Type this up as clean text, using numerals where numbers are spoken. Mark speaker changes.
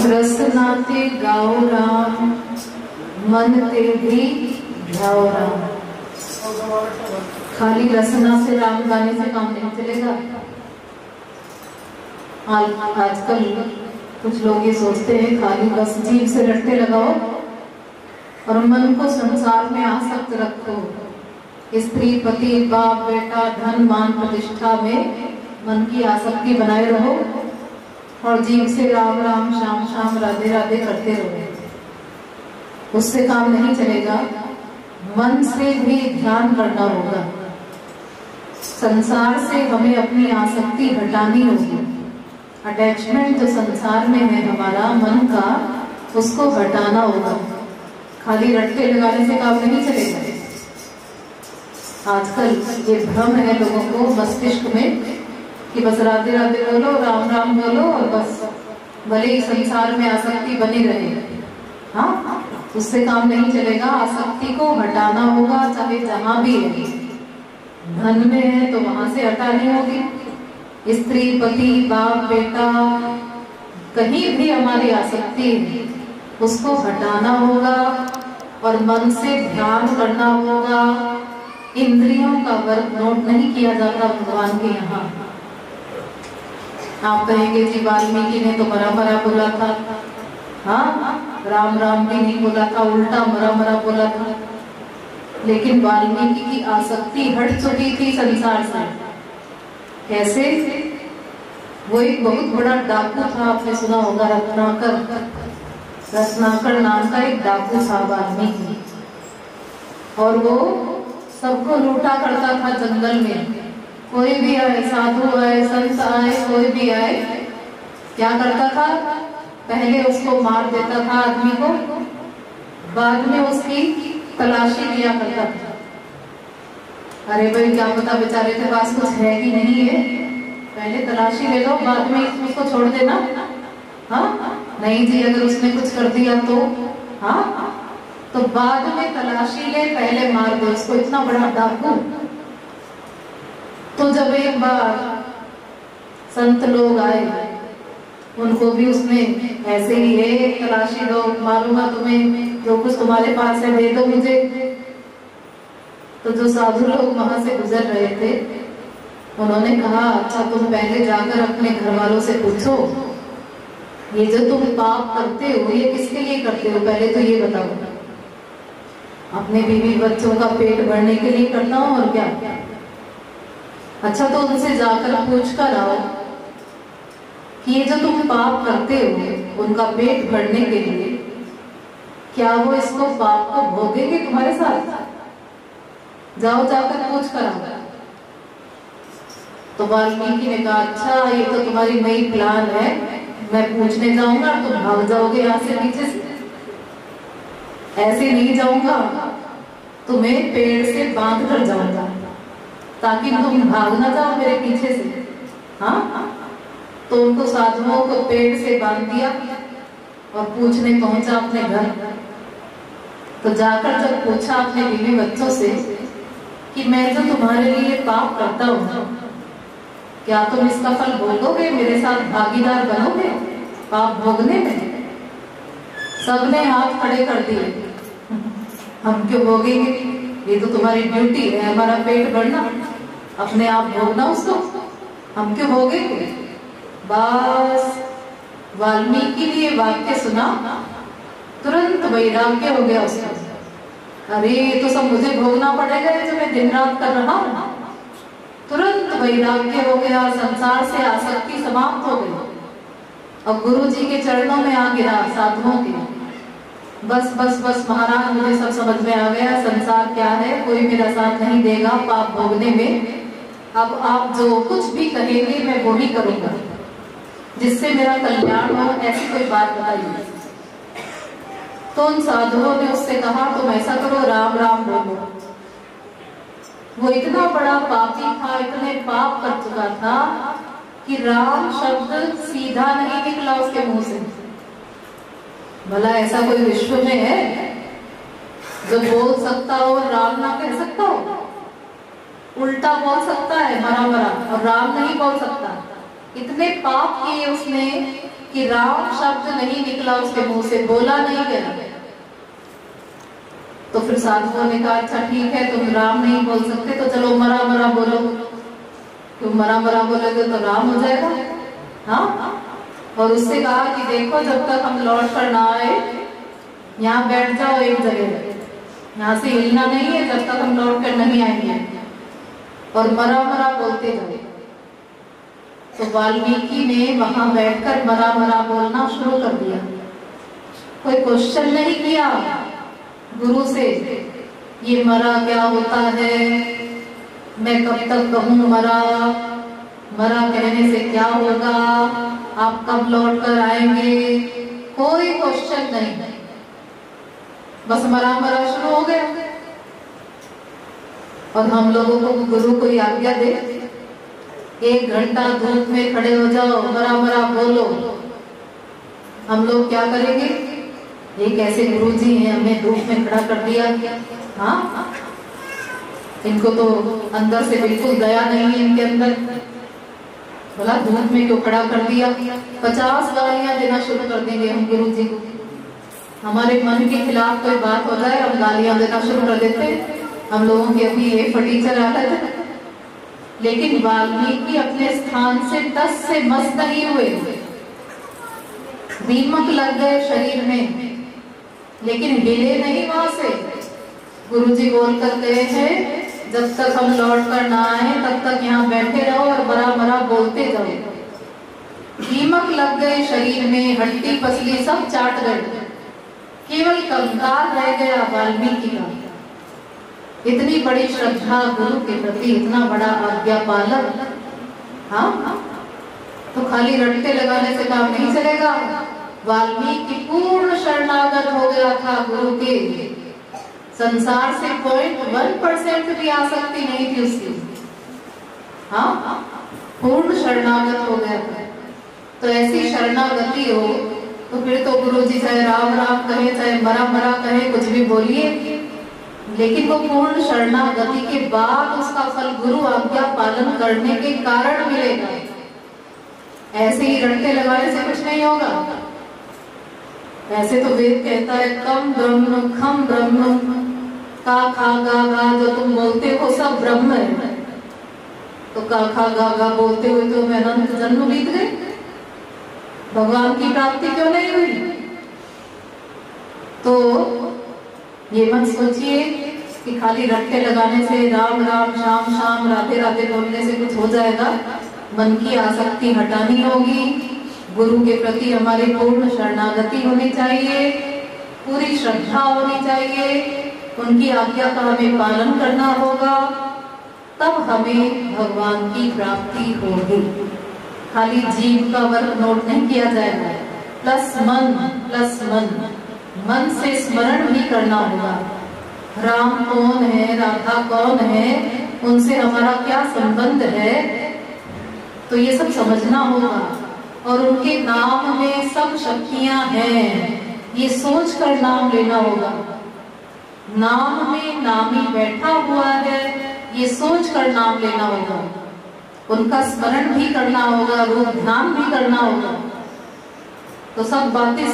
Speaker 1: रसना ते गाओ राम, मन ते भी ध्याओ राम। खाली रसना से राम गाने से काम नहीं चलेगा। आजकल कुछ लोग ये सोचते हैं खाली बस जीभ से रट्टे लगाओ और मन को संसार में आसक्त रखो। स्त्री, पति, बाप, बेटा, धन, मान, प्रतिष्ठा में मन की आसक्ति बनाए रहो और जीभ से राम राम, श्याम श्याम, राधे राधे करते रहो। उससे काम नहीं चलेगा। मन से भी ध्यान करना होगा। संसार से हमें अपनी आसक्ति हटानी होगी। अटैचमेंट जो संसार में है हमारा मन का, उसको हटाना होगा। खाली रट्टे लगाने से काम नहीं चलेगा। आजकल ये भ्रम है लोगों को मस्तिष्क में कि बस राधे राधे बोलो, राम राम बोलो और बस भले ही संसार में आसक्ति बनी रहे। हाँ, उससे काम नहीं चलेगा। आसक्ति को हटाना होगा, चाहे जहां भी है। धन में है तो वहां से हटानी होगी। स्त्री, पति, बाप, बेटा, कहीं भी हमारी आसक्ति है उसको हटाना होगा और मन से ध्यान करना होगा। इंद्रियों का वर्क नोट नहीं किया जाता भगवान के यहाँ। आप कहेंगे जी वाल्मीकि ने तो मरा मरा बोला था। हाँ, राम राम भी नहीं बोला था, उल्टा मरा मरा बोला था। लेकिन वाल्मीकि की आसक्ति हट चुकी थी संसार से। कैसे? वो एक बहुत बड़ा डाकू था, आपने सुना होगा, रत्नाकर। रत्नाकर नाम का एक डाकू था वाल्मीकि, और वो सबको लूटा करता था जंगल में। कोई भी आए, साधु आए, संत आए, कोई भी आए, क्या करता था? पहले उसको मार देता था आदमी को, बाद में उसकी तलाशी लिया करता था। अरे भाई क्या पता बेचारे के पास कुछ है कि नहीं है, पहले तलाशी ले लो, बाद में उसको छोड़ देना। हाँ, नहीं जी अगर उसने कुछ कर दिया तो हाँ, तो बाद में तलाशी ले, पहले मार दो उसको। इतना बड़ा डाकू। तो जब एक बार संत लोग आए, उनको भी उसने ऐसे ही है, तलाशी दो, मारूंगा तुम्हें, जो कुछ तुम्हारे पास है दे दो मुझे। तो जो साधु लोग वहां से गुजर रहे थे, उन्होंने कहा अच्छा तुम पहले जाकर अपने घर वालों से पूछो, ये जो तुम पाप करते हो ये किसके लिए करते हो, पहले तो ये बताओ। अपने बीवी बच्चों का पेट भरने के लिए करता हो और क्या? अच्छा तो उनसे जाकर पूछ कर आओ कि ये जो तुम पाप करते हो उनका पेट भरने के लिए, क्या वो इसको पाप को भोगेंगे तुम्हारे साथ? जाओ जाकर पूछ कर आओ। तो वाल्मीकि ने कहा अच्छा ये तो तुम्हारी नई प्लान है, मैं पूछने जाऊंगा तुम भाग जाओगे यहाँ से पीछे से। ऐसे नहीं जाऊंगा, तुम्हें पेड़ से बांध कर जाऊंगा ताकि तुम भाग ना जाओ मेरे पीछे से। हाँ, तो उनको साधुओं को पेड़ से बांध दिया और पूछने पहुंचा अपने घर। तो जाकर जब पूछा अपने बीवी बच्चों से कि मैं जो तुम्हारे लिए पाप करता हूँ, क्या तुम इसका फल भोगोगे, मेरे साथ भागीदार बनोगे पाप भोगने में? सबने हाथ खड़े कर दिए। हम क्यों भोगेंगे, ये तो तुम्हारी ड्यूटी है, हमारा पेट भरना, अपने आप भोगना उसको, हम क्यों भोगेंगे? बस वाल्मीकि ने ये वाक्य सुना, तुरंत वैराग्य हो गया उसको। अरे ये तो सब मुझे भोगना पड़ेगा जो मैं दिन रात कर रहा हूँ। तुरंत वैराग्य हो गया, संसार से आसक्ति समाप्त हो गई। अब गुरु जी के चरणों में आ गिरा, साधुओं के। बस बस बस महाराज मुझे सब समझ में आ गया, संसार क्या है, कोई मेरा साथ नहीं देगा पाप भोगने में। अब आप जो कुछ भी कहेंगे मैं वो ही करूंगा, जिससे मेरा कल्याण हो, ऐसी कोई बात बताइए। तो उन साधुओं ने उससे कहा तुम ऐसा करो, राम राम बोलो। वो इतना बड़ा पापी था, इतने पाप कर चुका था कि राम शब्द सीधा नहीं निकला उसके मुंह से। भला ऐसा कोई विश्व में है जो बोल सकता हो राम ना कह सकता हो? उल्टा बोल सकता है मरा मरा, और राम नहीं बोल सकता। इतने पाप किए उसने कि राम शब्द नहीं निकला उसके मुंह से, बोला नहीं गया। तो फिर साधुओं ने कहा अच्छा ठीक है, तुम राम नहीं बोल सकते तो चलो मरा मरा बोलो। तुम मरा मरा बोलोगे तो राम हो जाएगा। हाँ, और उससे कहा कि देखो जब तक हम लौट कर ना आए यहाँ बैठ जाओ एक जगह, यहाँ से हिलना नहीं है जब तक हम लौट कर नहीं आएंगे, और मरा मरा बोलते जाओ। तो वाल्मीकि ने वहां बैठकर मरा मरा बोलना शुरू कर दिया। कोई क्वेश्चन नहीं किया गुरु से, ये मरा क्या होता है, मैं कब तक कहूँ मरा, मरा कहने से क्या होगा, आप कब लौट कर आएंगे, कोई क्वेश्चन नहीं, बस मरा मरा शुरू हो गया। और हम लोगों को गुरु कोई आज्ञा दे, 1 घंटा धूप में खड़े हो जाओ मरा मरा बोलो, हम लोग क्या करेंगे? ये कैसे गुरुजी हैं, हमें धूप में खड़ा कर दिया। हाँ, इनको तो अंदर से बिल्कुल दया नहीं है इनके अंदर, बोला धूप में क्यों खड़ा कर दिया। 50 गालियां देना शुरू कर देंगे हम गुरुजी को। हमारे मन के खिलाफ कोई बात हो जाए हम गालियां देना शुरू कर देते हैं। हम लोगों की अभी ये फटीचर आदत है। लेकिन वाल्मीकि अपने स्थान से टस से मस नहीं हुए, दीमक लग गए शरीर में, लेकिन हिले नहीं वहां से। गुरुजी बोल कर गए हैं जब तक हम लौट कर ना आए तब तक यहाँ बैठे रहो और मरा मरा बोलते जाओ। दीमक लग गए शरीर में, हड्डी पसली सब चाट गए, केवल कंकाल रह गया वाल्मीकि का। इतनी बड़ी श्रद्धा गुरु के प्रति, इतना बड़ा आज्ञा पालन। हाँ, तो खाली रट्टे लगाने से काम नहीं चलेगा। वाल्मीकि पूर्ण शरणागत हो गया था गुरु के, संसार से 0.1% भी आसक्ति नहीं थी उसकी। हाँ, पूर्ण शरणागत हो गया था। तो ऐसी शरणागति हो तो फिर तो गुरुजी चाहे राम राम कहे चाहे मरा मरा कहे, कुछ भी बोलिए, लेकिन वो पूर्ण शरणागति के बाद उसका फल गुरु आज्ञा पालन करने के कारण मिलेगा। ऐसे ही रट्टे लगाने से कुछ नहीं होगा। ऐसे तो वेद कहता है कम ब्रह्म खम ब्रह्म, का खा गा जो तुम बोलते हो सब ब्रह्म है। तो का खा गा बोलते हुए तो मैं अनंत जन्म बीत गए, भगवान की प्राप्ति क्यों नहीं हुई? तो ये मत सोचिए कि खाली रट्टे लगाने से, राम राम श्याम श्याम राधे राधे बोलने से कुछ हो जाएगा। मन की आसक्ति हटानी होगी, गुरु के प्रति हमारी पूर्ण शरणागति होनी चाहिए, पूरी श्रद्धा होनी चाहिए, उनकी आज्ञा का हमें पालन करना होगा, तब हमें भगवान की प्राप्ति होगी। खाली जीव का वर्क नोट नहीं किया जाएगा, प्लस मन, मन से स्मरण भी करना होगा। राम कौन है, राधा कौन है, उनसे हमारा क्या संबंध है, तो ये सब समझना होगा। और उनके नाम में सब शक्तियां हैं, ये सोच कर नाम लेना होगा। नाम में नामी बैठा हुआ है, ये सोच कर नाम लेना होगा। उनका स्मरण भी करना होगा, रूप ध्यान भी करना होगा। तो सब बातें